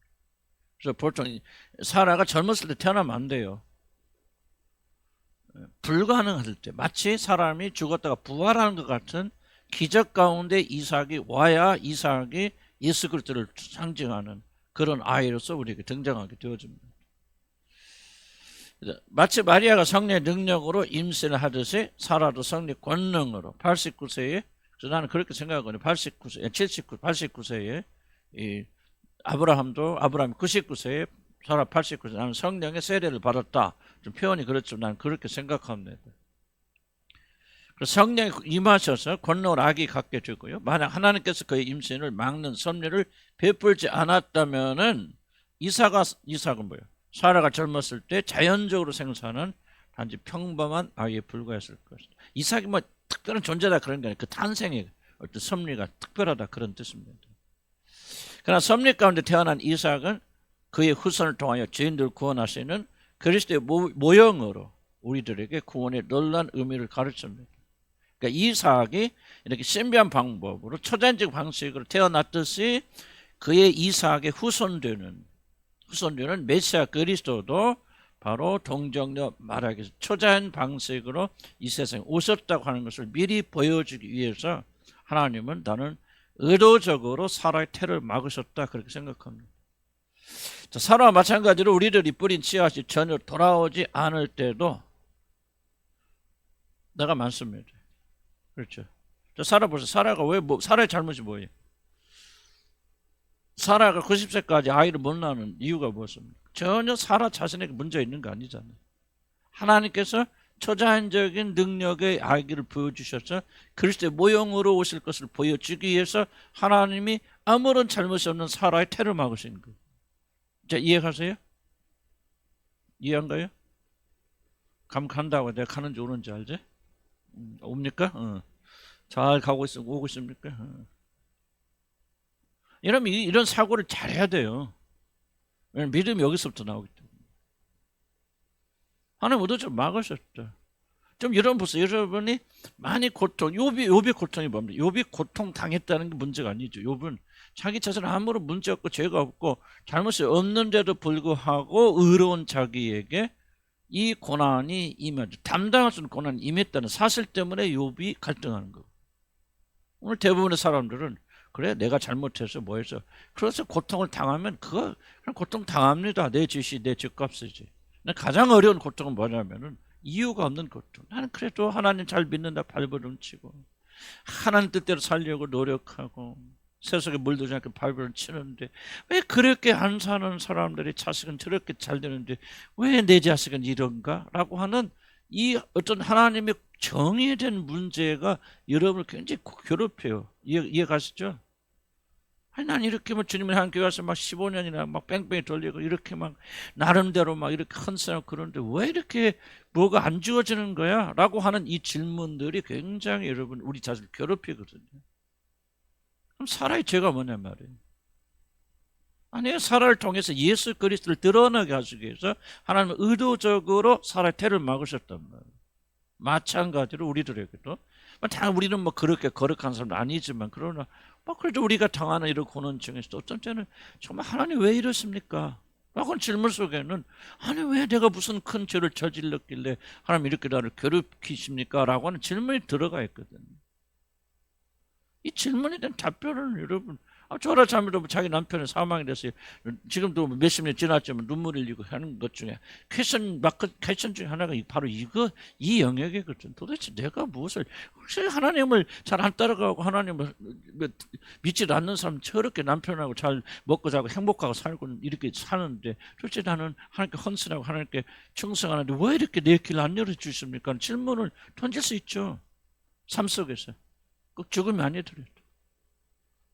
그래서 보통 사라가 젊었을 때 태어나면 안 돼요. 불가능할 때, 마치 사람이 죽었다가 부활하는 것 같은 기적 가운데 이삭이 와야 이삭이 예수 그리스도를 상징하는 그런 아이로서 우리에게 등장하게 되어집니다. 마치 마리아가 성령의 능력으로 임신을 하듯이 사라도 성령의 권능으로 89세에, 그래서 나는 그렇게 생각하거든요. 89세, 79, 89세에 이 아브라함이 99세에 사라 89세, 나는 성령의 세례를 받았다. 좀 표현이 그렇지만 나는 그렇게 생각합니다. 그래서 성령이 임하셔서 권능을 아기 갖게 되고요. 만약 하나님께서 그의 임신을 막는 섭리를 베풀지 않았다면은 이삭은 뭐예요? 사라가 젊었을 때 자연적으로 생사는 단지 평범한 아이에 불과했을 것이다. 이삭이 뭐 특별한 존재다 그런 게 아니라 그 탄생의 어떤 섭리가 특별하다 그런 뜻입니다. 그러나 섭리 가운데 태어난 이삭은 그의 후손을 통하여 죄인들을 구원하시는 그리스도의 모형으로 우리들에게 구원의 놀라운 의미를 가르칩니다. 그러니까 이삭이 이렇게 신비한 방법으로 초자연적 방식으로 태어났듯이 그의 이삭의 후손되는 메시아 그리스도도 바로 동정녀 마리아에게서 초자연 방식으로 이 세상에 오셨다고 하는 것을 미리 보여주기 위해서 하나님은 나는 의도적으로 사라의 태를 막으셨다 그렇게 생각합니다. 자, 사라와 마찬가지로 우리들이 뿌린 씨앗이 전혀 돌아오지 않을 때도 내가 많습니다. 그렇죠. 자, 사라 보세요. 사라가 사라의 잘못이 뭐예요? 사라가 90세까지 아이를 못 낳는 이유가 무엇입니까? 전혀 사라 자신에게 문제 있는 거 아니잖아요. 하나님께서 초자연적인 능력의 아기를 보여주셔서 그리스도의 모형으로 오실 것을 보여주기 위해서 하나님이 아무런 잘못이 없는 사라의 태를 막으신 거예요. 자, 이해가세요? 이해한가요? 간다고 내가 가는지 오는지 알지? 옵니까? 잘 가고 오고 있습니까? 이러면 이런 사고를 잘 해야 돼요. 왜냐면 믿음이 여기서부터 나오기 때문에. 하나님 의도적으로 막으셨죠. 좀 여러분 보세요. 여러분이 많이 욥이 고통이 뭡니까? 욥이 고통 당했다는 게 문제가 아니죠. 욥은 자기 자신 아무런 문제 없고 죄가 없고 잘못이 없는데도 불구하고 의로운 자기에게 이 고난이 임하죠. 담당할 수 있는 고난이 임했다는 사실 때문에 욥이 갈등하는 거예요. 오늘 대부분의 사람들은 그래 내가 잘못해서 뭐해서 그래서 고통을 당하면 그거 그냥 고통 당합니다. 내 짓이 내 죄값이지. 가장 어려운 고통은 뭐냐면은 이유가 없는 고통. 나는 그래도 하나님 잘 믿는다 발버둥치고 하나님 뜻대로 살려고 노력하고 세속에 물들지 않게 발버둥 치는데 왜 그렇게 안 사는 사람들이 자식은 저렇게 잘 되는데 왜 내 자식은 이런가? 라고 하는 이 어떤 하나님의 정의된 문제가 여러분을 굉장히 괴롭혀요. 이해 가시죠? 아니, 난 이렇게 뭐 주님의 함께 가서 막 15년이나 막 뺑뺑이 돌리고 이렇게 막 나름대로 막 이렇게 헌신하고 그러는데 왜 이렇게 뭐가 안 주어지는 거야? 라고 하는 이 질문들이 굉장히 여러분 우리 자신을 괴롭히거든요. 그럼 사라의 죄가 뭐냐 말이에요. 아니요, 사라를 통해서 예수 그리스도를 드러나게 하시기 위해서 하나님은 의도적으로 사라의 태를 막으셨단 말이에요. 마찬가지로 우리들에게도 다 우리는 뭐 그렇게 거룩한 사람 아니지만 그러나 그래도 우리가 당하는 이런 고난 중에서 어떤 때는 정말 하나님 왜 이러십니까? 라고 질문 속에는 아니 왜 내가 무슨 큰 죄를 저질렀길래 하나님 이렇게 나를 괴롭히십니까? 라고 하는 질문이 들어가 있거든요. 이 질문에 대한 답변을 여러분 저라 자매도 자기 남편이 사망이 됐어요. 지금도 몇십 년 지났지만 눈물 흘리고 하는 것 중에 퀘션 중에 하나가 바로 이 영역이거든. 도대체 내가 무엇을 혹시 하나님을 잘 안 따라가고 하나님을 믿지도 않는 사람 저렇게 남편하고 잘 먹고 자고 행복하고 살고 이렇게 사는데 도대체 나는 하나님께 헌신하고 하나님께 충성하는데 왜 이렇게 내 길 안 열어주십니까? 질문을 던질 수 있죠. 삶 속에서. 꼭 죽으면 아니더라도.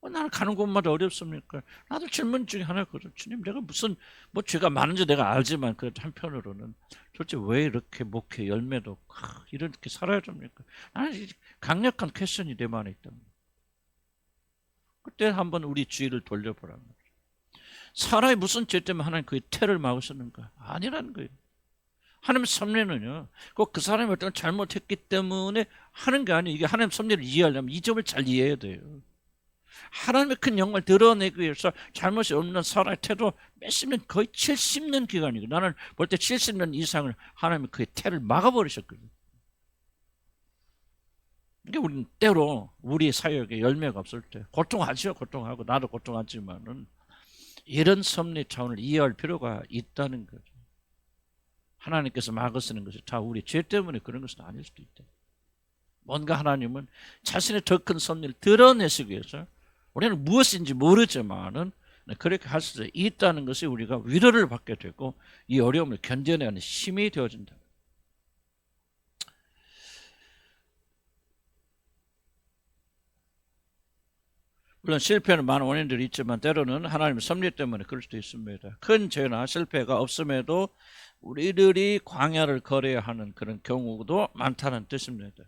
나는 가는 곳마다 어렵습니까? 나도 질문 중에 하나거든. 주님, 내가 무슨 뭐 죄가 많은지 내가 알지만 그래도 한편으로는 도대체 왜 이렇게 목회 열매도 없고 이렇게 살아야 됩니까? 나는 강력한 퀘션이 내 마음에 있답니다. 그때 한번 우리 주의를 돌려보라는 거죠. 사라의 무슨 죄 때문에 하나님 그의 태를 막으셨는가? 아니라는 거예요. 하나님의 섭리는요, 꼭 그 사람이 어떤 잘못했기 때문에 하는 게 아니에요. 이게 하나님의 섭리를 이해하려면 이 점을 잘 이해해야 돼요. 하나님의 큰 영광을 드러내기 위해서 잘못이 없는 사라의 태도 몇십 년, 거의 70년 기간이고, 나는 볼 때 70년 이상을 하나님이 그의 태를 막아버리셨거든요. 이게 우리는 때로 우리 사역에 열매가 없을 때 고통하죠. 고통하고 나도 고통하지만은 이런 섭리 차원을 이해할 필요가 있다는 거죠. 하나님께서 막으시는 것이 다 우리 죄 때문에 그런 것은 아닐 수도 있다. 뭔가 하나님은 자신의 더 큰 섭리를 드러내시기 위해서 우리는 무엇인지 모르지만은 그렇게 할 수 있다는 것이 우리가 위로를 받게 되고 이 어려움을 견뎌내는 힘이 되어진다. 물론 실패는 많은 원인들이 있지만 때로는 하나님의 섭리 때문에 그럴 수도 있습니다. 큰 죄나 실패가 없음에도 우리들이 광야를 걸어야 하는 그런 경우도 많다는 뜻입니다.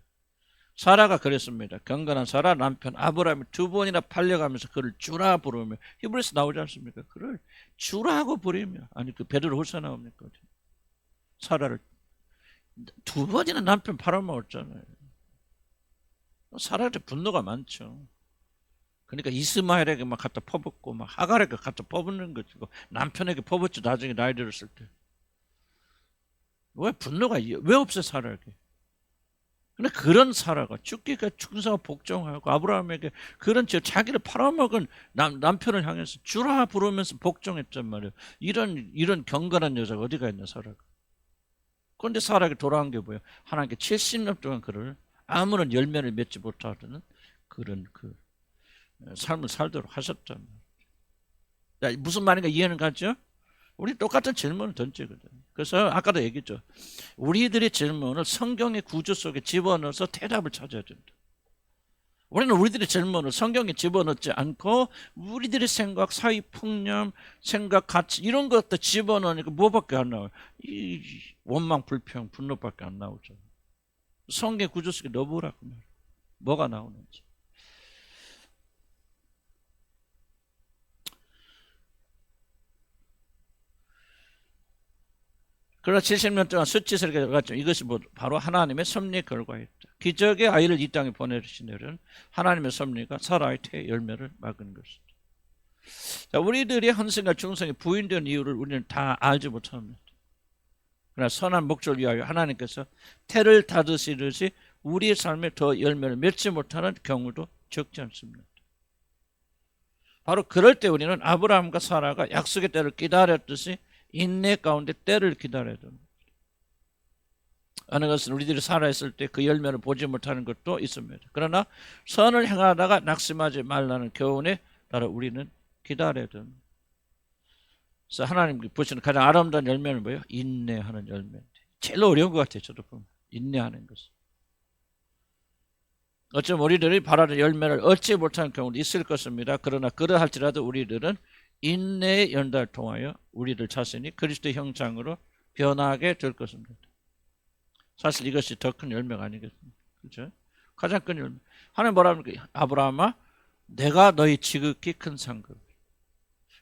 사라가 그랬습니다. 경건한 사라 남편 아브라함이 2번이나 팔려가면서 그를 주라 부르며, 히브리서 나오지 않습니까? 그를 주라고 부르며, 아니 그 베드로후서 나옵니까? 사라를 2번이나 남편 팔아먹었잖아요. 사라한테 분노가 많죠. 그러니까 이스마엘에게 막 갖다 퍼붓고 막 하갈에게 갖다 퍼붓는 것이고 남편에게 퍼붓지 나중에 나이 들었을 때. 왜 분노가 왜 없어 사라에게? 근데 그런 사라가 죽기가 충성하고 복종하고 아브라함에게 그런 자기를 팔아먹은 남편을 향해서 주라 부르면서 복종했단 말이에요. 이런 경건한 여자가 어디가 있냐 사라가. 그런데 사라에게 돌아온 게 뭐예요? 하나님께 70년 동안 그를 아무런 열매를 맺지 못하는 그런 삶을 살도록 하셨단 말이에요. 무슨 말인가 이해는 가죠? 우리 똑같은 질문을 던지거든요. 그래서 아까도 얘기했죠. 우리들의 질문을 성경의 구조 속에 집어넣어서 대답을 찾아야 된다. 우리는 우리들의 질문을 성경에 집어넣지 않고 우리들의 생각, 사회풍념, 생각, 가치 이런 것도 집어넣으니까 뭐밖에 안 나와요? 이 원망, 불평, 분노밖에 안 나오죠. 성경 구조 속에 넣어보라고 말이에요. 뭐가 나오는지. 그러나 70년 동안 수치스럽게 들어갔지만 이것이 바로 하나님의 섭리의 결과였다. 기적의 아이를 이 땅에 보내주신 일은 하나님의 섭리가 사라의 태 열매를 막은 것이다. 자, 우리들이 헌신과 충성이 부인된 이유를 우리는 다 알지 못합니다. 그러나 선한 목적을 위하여 하나님께서 태를 닫으시듯이 우리의 삶에 더 열매를 맺지 못하는 경우도 적지 않습니다. 바로 그럴 때 우리는 아브라함과 사라가 약속의 때를 기다렸듯이 인내 가운데 때를 기다려야 됩니다. 어느 것은 우리들이 살아있을 때 그 열매를 보지 못하는 것도 있습니다. 그러나 선을 행하다가 낙심하지 말라는 교훈에 따라 우리는 기다려야 됩니다. 그래서 하나님께 보시는 가장 아름다운 열매는 뭐예요? 인내하는 열매인데 제일 어려운 것 같아요. 저도 보면 인내하는 것은. 어쩌면 우리들이 바라는 열매를 얻지 못하는 경우도 있을 것입니다. 그러나 그러할지라도 우리들은 인내의 연단을 통하여 우리들 자신이 그리스도의 형상으로 변하게 될 것입니다. 사실 이것이 더 큰 열매가 아니겠습니까? 그렇죠? 가장 큰 열매. 하나님 뭐라 합니까? 아브라함아, 내가 너희 지극히 큰 상급.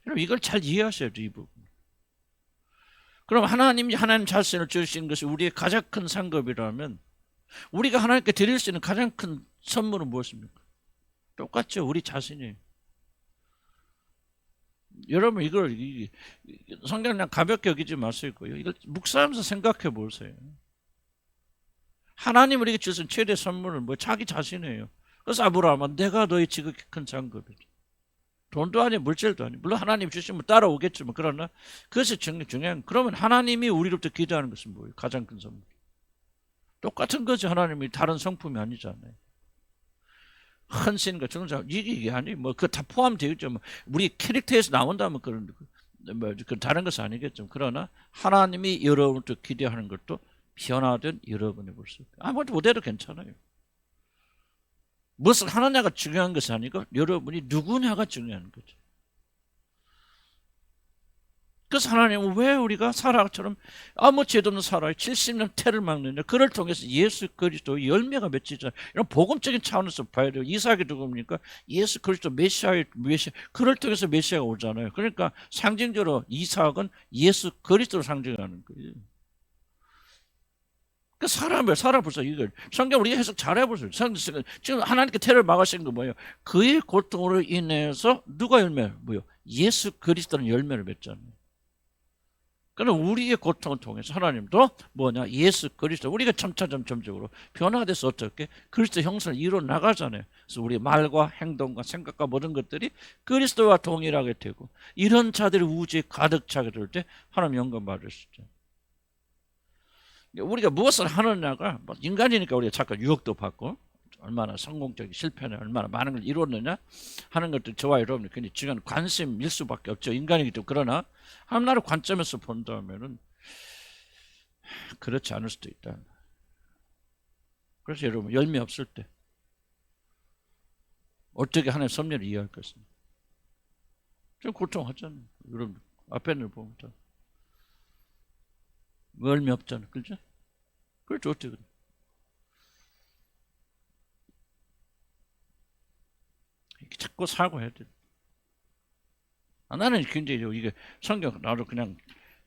여러분 이걸 잘 이해하셔야 돼요, 이 부분. 그럼 하나님 자신을 주신 것이 우리의 가장 큰 상급이라면 우리가 하나님께 드릴 수 있는 가장 큰 선물은 무엇입니까? 똑같죠, 우리 자신이에요. 여러분 이걸 성경 그냥 가볍게 여기지 마시고요. 이걸 묵상하면서 생각해 보세요. 하나님 우리에게 주신 최대 선물은 뭐 자기 자신이에요. 그래서 아브라함은 내가 너희 지극히 큰 상급이다. 돈도 아니고 물질도 아니고 물론 하나님 주시면 따라오겠지만 그러나 그것이 중요한 그러면 하나님이 우리로부터 기대하는 것은 뭐예요? 가장 큰 선물. 똑같은 거지. 하나님이 다른 성품이 아니잖아요. 헌신과 정상 이게 아니 뭐 그 다 포함되어 있죠. 뭐 우리 캐릭터에서 나온다면 그런 그 다른 것은 아니겠죠. 그러나 하나님이 여러분부터 기대하는 것도 변화된 여러분의 모습. 아무것도 못해도 괜찮아요. 무엇을 하느냐가 중요한 것이 아니고 여러분이 누구냐가 중요한 거죠. 그래서 하나님은 왜 우리가 사라처럼 아무 죄도 없는 사라의 70년 태를 막느냐. 그를 통해서 예수 그리스도 열매가 맺히잖아요. 이런 복음적인 차원에서 봐야 돼요. 이삭이 누굽니까? 예수 그리스도 메시아의 메시아. 그를 통해서 메시아가 오잖아요. 그러니까 상징적으로 이삭은 예수 그리스도를 상징하는 거예요. 그 사람을 살아보세요. 이걸 성경 우리 해석 잘해보세요. 지금 하나님께 태를 막으신 거 뭐예요? 그의 고통으로 인해서 누가 열매? 뭐요? 예수 그리스도는 열매를 맺잖아요. 그럼 우리의 고통을 통해서 하나님도 뭐냐? 예수 그리스도 우리가 점차점적으로 변화돼서 어떻게 그리스도 형상을 이루어 나가잖아요. 그래서 우리 말과 행동과 생각과 모든 것들이 그리스도와 동일하게 되고 이런 자들이 우주에 가득 차게 될 때 하나님 영광 받으시죠. 우리가 무엇을 하느냐가 인간이니까 우리가 잠깐 유혹도 받고 얼마나 성공적인 실패는 얼마나 많은 걸 이뤘느냐 하는 것들 저와 여러분이 굉장히 중요한 관심일 수밖에 없죠. 인간이기 때문에. 그러나 하나님의 관점에서 본다면은 그렇지 않을 수도 있다. 그래서 여러분 열매 없을 때 어떻게 하나님의 섭리를 이해할 것입니까? 좀 고통하잖아요. 여러분 앞에 있는 보면 열매 없잖아요. 그렇죠? 그렇죠. 어떻게 그래? 자꾸 사고해야 돼. 나는 굉장히 이게 성경 나도 그냥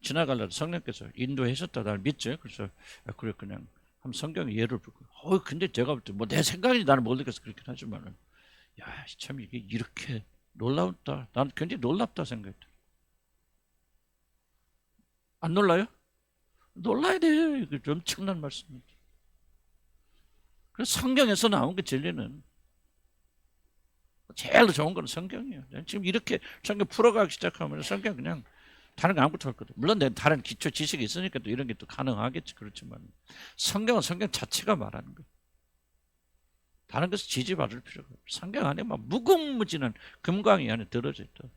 지나가려도 성령께서 인도하셨다 나를 믿죠. 그래서 그래 그냥 한 성경에 예를 들고. 근데 제가 볼 때 뭐 내 생각이 나는 모르겠어 그렇긴 하지만은 야 참 이게 이렇게 놀랍다. 난 굉장히 놀랍다 생각했다. 안 놀라요? 놀라야 돼요. 이게 엄청난 말씀이지. 그래서 성경에서 나온 게 진리는. 제일 좋은 건 성경이에요. 지금 이렇게 성경 풀어가기 시작하면 성경 그냥 다른 거 아무것도 할 거든. 물론 내 다른 기초 지식이 있으니까 또 이런 게 또 가능하겠지. 그렇지만 성경은 성경 자체가 말하는 거예요. 다른 것을 지지받을 필요가 없어요. 성경 안에 막 무궁무진한 금광이 안에 들어져 있다.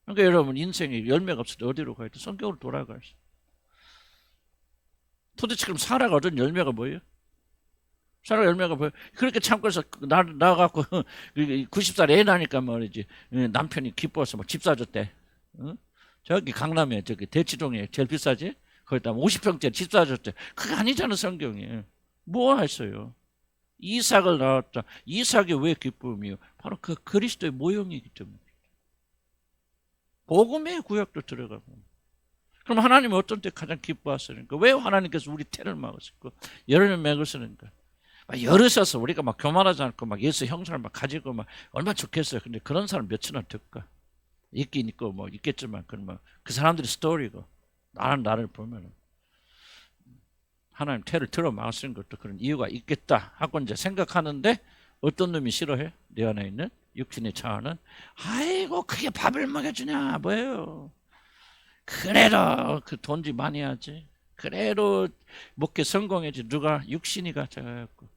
그러니까 여러분 인생에 열매가 없을 때 어디로 가야 돼? 성경으로 돌아가야지. 도대체 그럼 사라가 얻은 열매가 뭐예요? 사라 열매가 뭐예요? 그렇게 참고 해서 나가고 90살 애 나니까 말이지 남편이 기뻐서 막 집 사줬대. 응? 저기 강남에 저기 대치동에 제일 비싸지? 거기다 50평짜리 집 사줬대. 그게 아니잖아 성경이. 뭐 했어요? 이삭을 낳았다. 이삭이 왜 기쁨이요? 바로 그 그리스도의 모형이기 때문에. 복음의 구약도 들어가고. 그럼 하나님은 어떤 때 가장 기뻐하시는가? 왜 하나님께서 우리 태를 막으시고 열매 맺으시는가? 열으셔서 우리가 막 교만하지 않고 막 예수 형상을 막 가지고 막 얼마나 좋겠어요. 근데 그런 사람 몇이나 될까? 있긴 있고 뭐 있겠지만 그 사람들이 스토리고 나를 보면은 하나님 태를 들어 막으시는 것도 그런 이유가 있겠다 하고 이제 생각하는데 어떤 놈이 싫어해? 내 안에 있는 육신의 자아는 아이고 그게 밥을 먹여주냐 뭐예요? 그래도 그 돈지 많이 하지. 그래도 먹게 성공해지. 누가 육신이가 자가갖고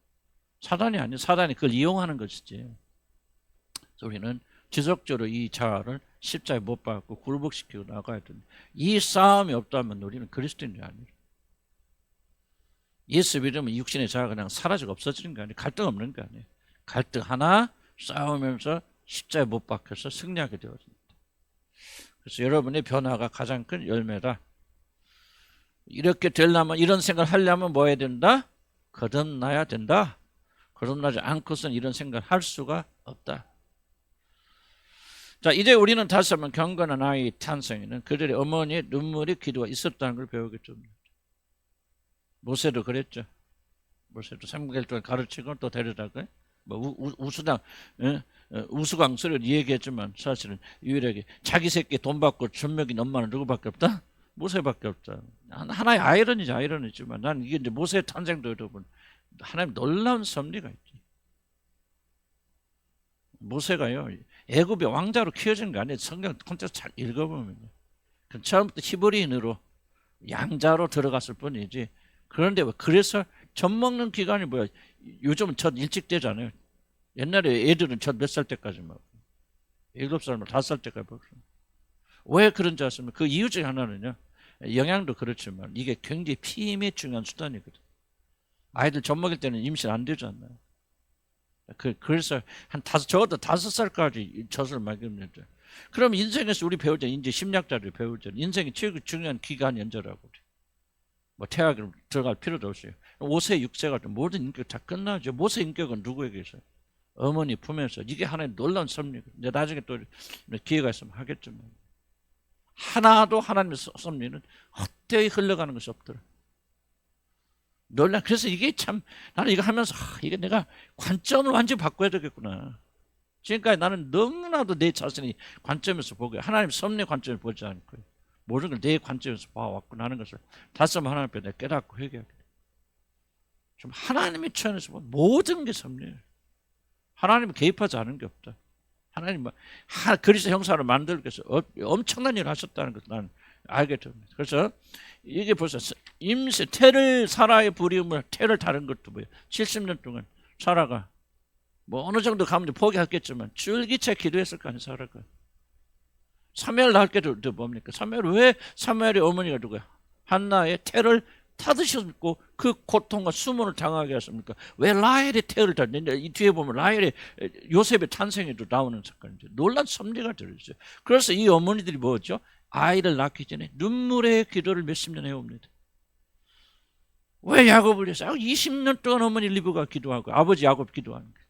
사단이 아니야. 사단이 그걸 이용하는 것이지. 우리는 지속적으로 이 자아를 십자가에 못 박고 굴복시키고 나가야 된다. 이 싸움이 없다면 우리는 그리스도인이 아니에요. 예수 믿으면 육신의 자아가 그냥 사라지고 없어지는 거 아니에요. 갈등 없는 거 아니에요. 갈등 하나 싸우면서 십자가에 못 박혀서 승리하게 되어집니다. 그래서 여러분의 변화가 가장 큰 열매다. 이렇게 되려면 이런 생각을 하려면 뭐 해야 된다? 거듭나야 된다. 거듭나지 않고서는 이런 생각을 할 수가 없다. 자, 이제 우리는 다시 한번 경건한 아이 탄생에는 그들의 어머니의 눈물이 기도가 있었다는 걸 배우겠죠. 모세도 그랬죠. 모세도 3개월 동안 가르치고 또 데려다가 뭐 우수당 우스꽝스러운 얘기했지만 사실은 유일하게 자기 새끼 돈 받고 젖먹인 엄마는 누구밖에 없다? 모세밖에 없다. 하나의 아이러니지만 난 이게 이제 모세의 탄생도 여러분 하나님 놀라운 섭리가 있지. 모세가요 애굽의 왕자로 키워진 거 아니에요. 성경 콘텍스트 잘 읽어보면 처음부터 히브리인으로 양자로 들어갔을 뿐이지. 그런데 그래서 젖 먹는 기간이 뭐야? 요즘은 젖 일찍 되잖아요. 옛날에 애들은 젖 몇 살 때까지 먹어? 7살, 5살 때까지 먹어. 왜 그런지 아십니까? 그 이유 중에 하나는요. 영양도 그렇지만 이게 굉장히 피임의 중요한 수단이거든. 아이들 젖 먹일 때는 임신 안 되지 않나요? 그래서 적어도 5살까지 젖을 먹이면 그럼 인생에서 우리 배우자 이제 심리학자들이 배우자 인생이 최고 중요한 기간 연저라고 그래. 뭐 태학으로 들어갈 필요도 없어요. 5세 6세가 모든 인격 다 끝나죠. 모세 인격은 누구에게 있어요? 어머니 품에서. 이게 하나의 놀라운 섭리고 이제 나중에 또 기회가 있으면 하겠지만 하나도 하나님의 섭리는 헛되이 흘러가는 것이 없더라. 놀라. 그래서 이게 참 나는 이거 하면서 이게 내가 관점을 완전히 바꿔야 되겠구나. 지금까지 나는 너무나도 내 자신이 관점에서 보고 하나님 섭리 관점을 보지 않고 모든 걸 내 관점에서 봐왔구나 하는 것을 다시 한번 하나님 앞에 내가 깨닫고 회개하게 돼. 좀 하나님의 차원에서 보면 모든 게 섭리예요. 하나님은 개입하지 않은 게 없다. 하나님 그리스도 형상을 만들기 위해서 엄청난 일을 하셨다는 것을 나는 알게 됩니다. 그래서 이게 벌써 임세 태를 사라의 부림을 태를 다른 것도 뭐예요. 70년 동안 사라가 뭐 어느 정도 가면 포기했겠지만 줄기차 기도했을 거 아니에요. 사라가 사무엘 낳을 게 뭡니까? 사무엘의 어머니가 누구야? 한나의 태를 타드셨고 그 고통과 수모를 당하게 했습니까? 왜 라헬의 태를 탔는데 이 뒤에 보면 라헬의 요셉의 탄생에도 나오는 사건인데 놀란 섭리가 들어있어요. 그래서 이 어머니들이 뭐죠? 아이를 낳기 전에 눈물의 기도를 몇십 년 해옵니다. 왜 야곱을 위해서? 20년 동안 어머니 리브가 기도하고 아버지 야곱 기도하는 거예요.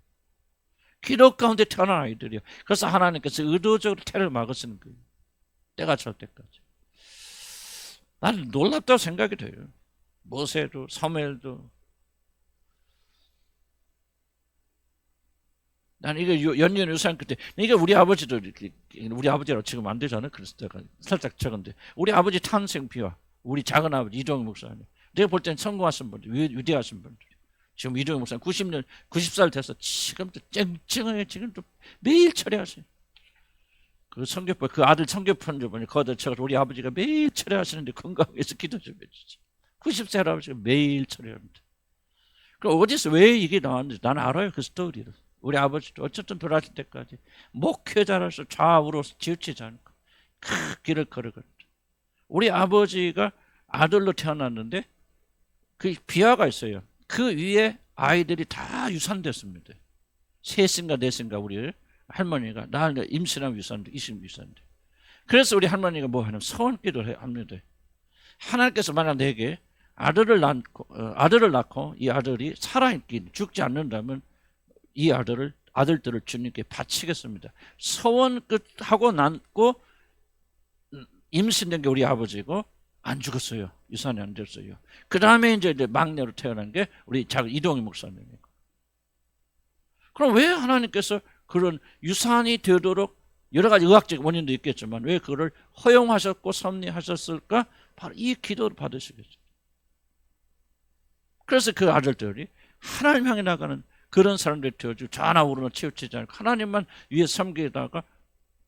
기도 가운데 태어난 아이들이요. 그래서 하나님께서 의도적으로 태를 막으시는 거예요. 때가 찰 때까지. 나는 놀랍다고 생각이 돼요. 모세도 사무엘도. 나는 이거 연륜유산 그때 이게 우리 아버지도 우리 아버지라고 지금 안 되잖아요. 그래서 내가 살짝 적은데 우리 아버지 탄생 비와 우리 작은 아버지 이동희 목사님 내가 볼 때는 성공하신 분들 위대하신 분들 지금 이동희 목사님 90살 돼서 지금도 쨍쨍하게 지금도 매일 철회하세요. 그 성교편 그 아들 성교편 좀 보니 거들 쳐서 우리 아버지가 매일 철회하시는데 건강해서 기도 좀 해주지. 90세 할아버지가 매일 철회합니다. 그럼 어디서 왜 이게 나왔는지 나는 알아요. 그 스토리를. 우리 아버지도 어쨌든 돌아가실 때까지 목회자로서 좌우로 치우치지 않고 그 길을 걸어갔다. 우리 아버지가 아들로 태어났는데 그 비하가 있어요. 그 위에 아이들이 다 유산됐습니다. 셋인가 넷인가 우리 할머니가 나를 임신한 유산도 20 유산돼. 그래서 우리 할머니가 뭐 하냐면 서원기도를 합니다. 하나님께서 만약 내게 아들을 낳고 이 아들이 살아있기 죽지 않는다면 이 아들들을 주님께 바치겠습니다. 서원 끝하고 낳고 임신된 게 우리 아버지고 안 죽었어요. 유산이 안 됐어요. 그 다음에 이제 막내로 태어난 게 우리 작은 이동희 목사님이고. 그럼 왜 하나님께서 그런 유산이 되도록 여러 가지 의학적 원인도 있겠지만 왜 그걸 허용하셨고 섭리하셨을까? 바로 이 기도를 받으시겠죠. 그래서 그 아들들이 하나님 향해 나가는 그런 사람들이 되어주고 좌나우로는 치우치지 않고 하나님만 위에 섬기다가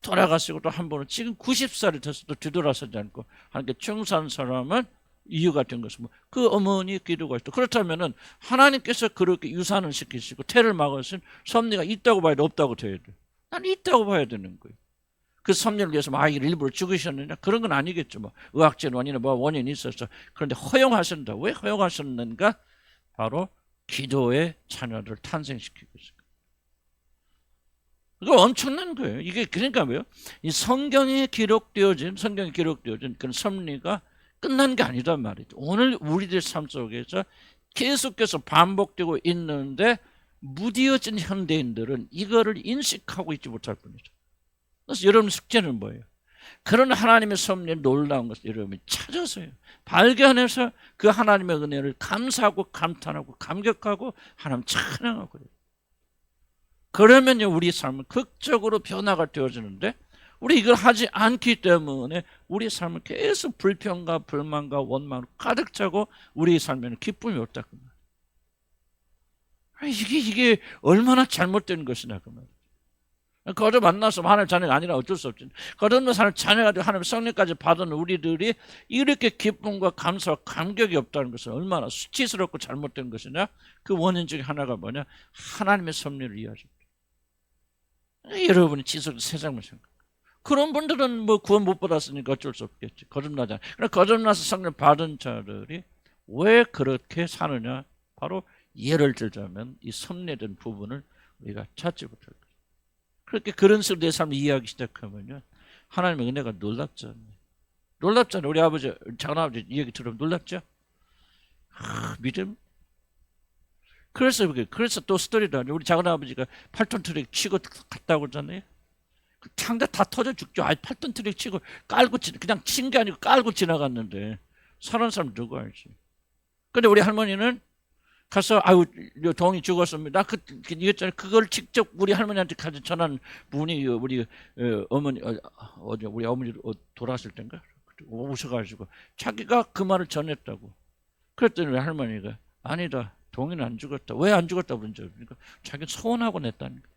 돌아가시고 또 한 번은 지금 90살이 돼서도 뒤돌아서지 않고 하나님께 충성한 사람은 이유가 된 것은 그 어머니 기도가 있다. 그렇다면은 하나님께서 그렇게 유산을 시키시고 태를 막으신 섭리가 있다고 봐야 돼, 없다고 돼야 돼? 난 있다고 봐야 되는 거예요. 그 섭리를 위해서 아이를 일부러 죽이셨느냐? 그런 건 아니겠죠. 뭐 의학적 원인은 뭐 원인이 있어서. 그런데 허용하신다. 왜 허용하셨는가? 바로 기도의 자녀를 탄생시키고 있어요. 이거 엄청난 거예요. 이게 그러니까 뭐예요? 이 성경에 기록되어진 그런 섭리가 끝난 게 아니단 말이죠. 오늘 우리들 삶 속에서 계속해서 반복되고 있는데 무디어진 현대인들은 이거를 인식하고 있지 못할 뿐이죠. 그래서 여러분 숙제는 뭐예요? 그런 하나님의 섭리의 놀라운 것을 여러분이 찾아서요. 발견해서 그 하나님의 은혜를 감사하고 감탄하고 감격하고 하나님 찬양하고 그래요. 그러면요 우리 삶은 극적으로 변화가 되어지는데 우리 이걸 하지 않기 때문에 우리 삶은 계속 불평과 불만과 원망으로 가득 차고 우리 삶에는 기쁨이 없다 그 말. 이게 얼마나 잘못된 것이냐 그 말. 거듭 만나서 하나님 자녀가 아니라 어쩔 수 없지. 거듭난 사람 자녀가 되고 하나님 성령까지 받은 우리들이 이렇게 기쁨과 감사와 감격이 없다는 것은 얼마나 수치스럽고 잘못된 것이냐. 그 원인 중에 하나가 뭐냐. 하나님의 섭리를 이해하지 못해. 여러분이 지속 세상만 생각. 그런 분들은 뭐 구원 못 받았으니까 어쩔 수 없겠지. 거듭나잖아. 그러나 거듭나서 성령 받은 자들이 왜 그렇게 사느냐? 바로 예를 들자면 이 섭리된 부분을 우리가 찾지 못할 거예요. 그렇게 그런 식으로 내 삶을 이해하기 시작하면요, 하나님의 은혜가 놀랍잖아요. 놀랍잖아요. 우리 아버지, 작은아버지 얘기 들으면 놀랍죠? 믿음. 그래서 또 스토리도 우리 작은아버지가 8톤 트랙 치고 갔다고 그러잖아요. 상대 다 터져 죽죠. 8톤 트랙 치고 깔고 그냥 친 게 아니고 깔고 지나갔는데 사는 사람 누구 알지? 근데 우리 할머니는 가서 아유 동이 죽었습니다. 이랬잖아요. 그걸 직접 우리 할머니한테 가서 전한 분이 우리 어머니 우리 어머니 돌아갔을 때인가 오셔가지고 자기가 그 말을 전했다고. 그랬더니 우리 할머니가 아니다. 동이는 안 죽었다. 왜 안 죽었다 그런지 그러니까 자기는 소원하고 냈다니까.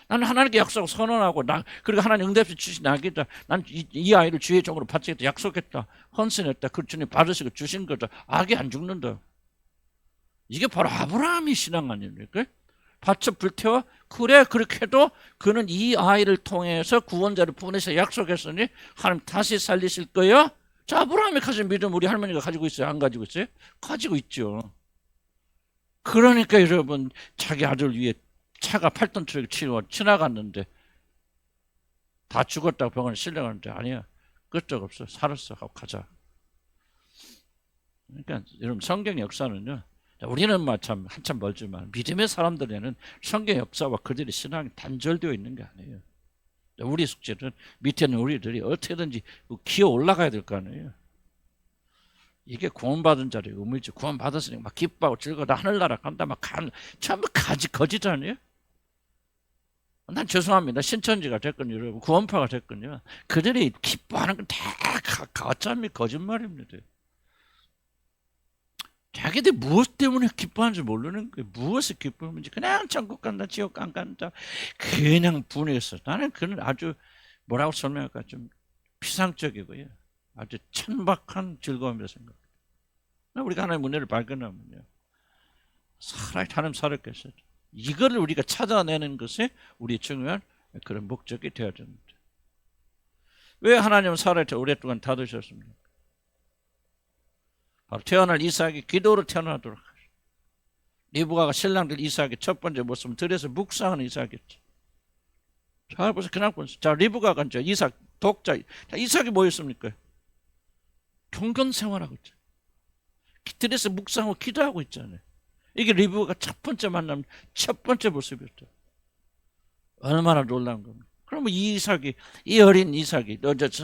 나는 하나님께 약속하고 선언하고 그리고 하나님 응답시 주신 낙이다. 난 이 아이를 주의 종으로 바치겠다. 약속했다. 헌신했다. 그 주님 받으시고 주신 거다. 악이 안 죽는다. 이게 바로 아브라함의 신앙 아닙니까? 바쳐 불태워 그래 그렇게 해도 그는 이 아이를 통해서 구원자를 보내서 약속했으니 하나님 다시 살리실 거야. 자, 아브라함이 가진 믿음 우리 할머니가 가지고 있어요? 안 가지고 있어요? 가지고 있죠. 그러니까 여러분 자기 아들 위해 차가 8톤 트럭 치고 지나갔는데 다 죽었다고 병원에 실려가는데 아니야. 그쪽 없어. 살았어. 하고 가자. 그러니까 여러분 성경 역사는요. 우리는 참 한참 멀지만 믿음의 사람들에는 성경 역사와 그들의 신앙이 단절되어 있는 게 아니에요. 우리 숙제는 밑에 있는 우리들이 어떻게든지 기어 올라가야 될 거 아니에요. 이게 구원받은 자리의 의미지. 구원받았으니 막 기뻐하고 즐거워 하늘나라 간다 막 전부 거짓 아니에요? 난 죄송합니다. 신천지가 됐건 여러분 구원파가 됐건요. 그들이 기뻐하는 건 다 가짜미 거짓말입니다. 자기들 무엇 때문에 기뻐하는지 모르는 거예요. 무엇을 기뻐하는지 그냥 천국 간다 지옥 안 간다 그냥 분해했어. 나는 그는 아주 뭐라고 설명할까 좀 피상적이고요. 아주 천박한 즐거움이라고 생각합니다. 우리가 하나님의 은혜를 발견하면요. 하나님 살았겠어요. 이거를 우리가 찾아내는 것이 우리 중요한 그런 목적이 되어야 됩니다. 왜 하나님은 사라를 오랫동안 닫으셨습니까? 바로 태어날 이삭이 기도로 태어나도록 하셨어요. 리브가가 신랑들 이삭의 첫 번째 모습은 들에서 묵상하는 이삭이었죠. 잘 보세요. 그냥 보세요. 자, 리브가가 이제 이삭 독자. 자, 이삭이 뭐였습니까? 경건 생활하고 있죠. 들에서 묵상하고 기도하고 있잖아요. 이게 리브가 첫 번째 만남, 첫 번째 모습이었죠. 얼마나 놀라운 겁니까? 그러면 이 어린 이삭이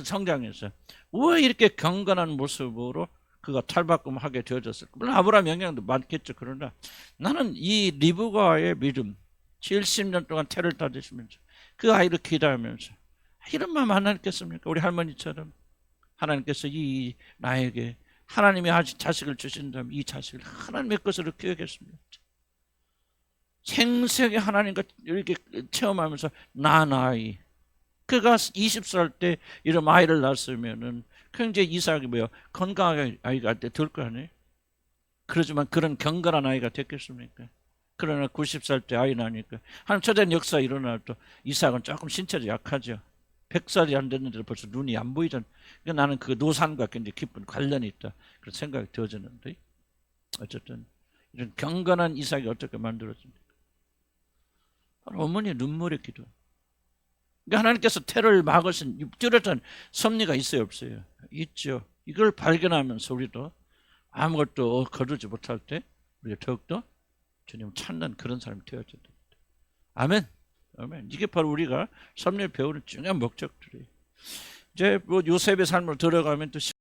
성장해서 왜 이렇게 경건한 모습으로 그가 탈바꿈하게 되어졌을까? 물론 아브라함 영향도 많겠죠. 그러나 나는 이 리브가의 믿음, 70년 동안 태를 다지시면서 그 아이를 기도하면서 이런 마음 안 하겠습니까? 우리 할머니처럼 하나님께서 나에게 하나님이 자식을 주신다면 이 자식을 하나님의 것으로 키우겠습니다. 생생히 하나님과 이렇게 체험하면서 낳은 아이. 그가 20살 때 이런 아이를 낳았으면은 굉장히 이삭이 건강하게 아이가 될 거 아니에요? 그러지만 그런 경건한 아이가 됐겠습니까? 그러나 90살 때 아이 나니까 하나님 초대한 역사 일어나도 이삭은 조금 신체적으로 약하죠. 100살이 안 됐는데도 벌써 눈이 안 보이잖아. 그러니까 나는 그 노산과 굉장히 깊은 관련이 있다. 그런 생각이 들어지는데 어쨌든 이런 경건한 이삭이 어떻게 만들어집니까? 바로 어머니의 눈물의 기도. 그러니까 하나님께서 테러를 막으신 뚜렷한 섭리가 있어요, 없어요? 있죠. 이걸 발견하면서 우리도 아무것도 거두지 못할 때 우리가 더욱더 주님 찾는 그런 사람이 되어야 됩니다. 아멘. 아멘. 이게 바로 우리가 섭리를 배우는 중요한 목적들이에요. 이제 요셉의 삶으로 들어가면 또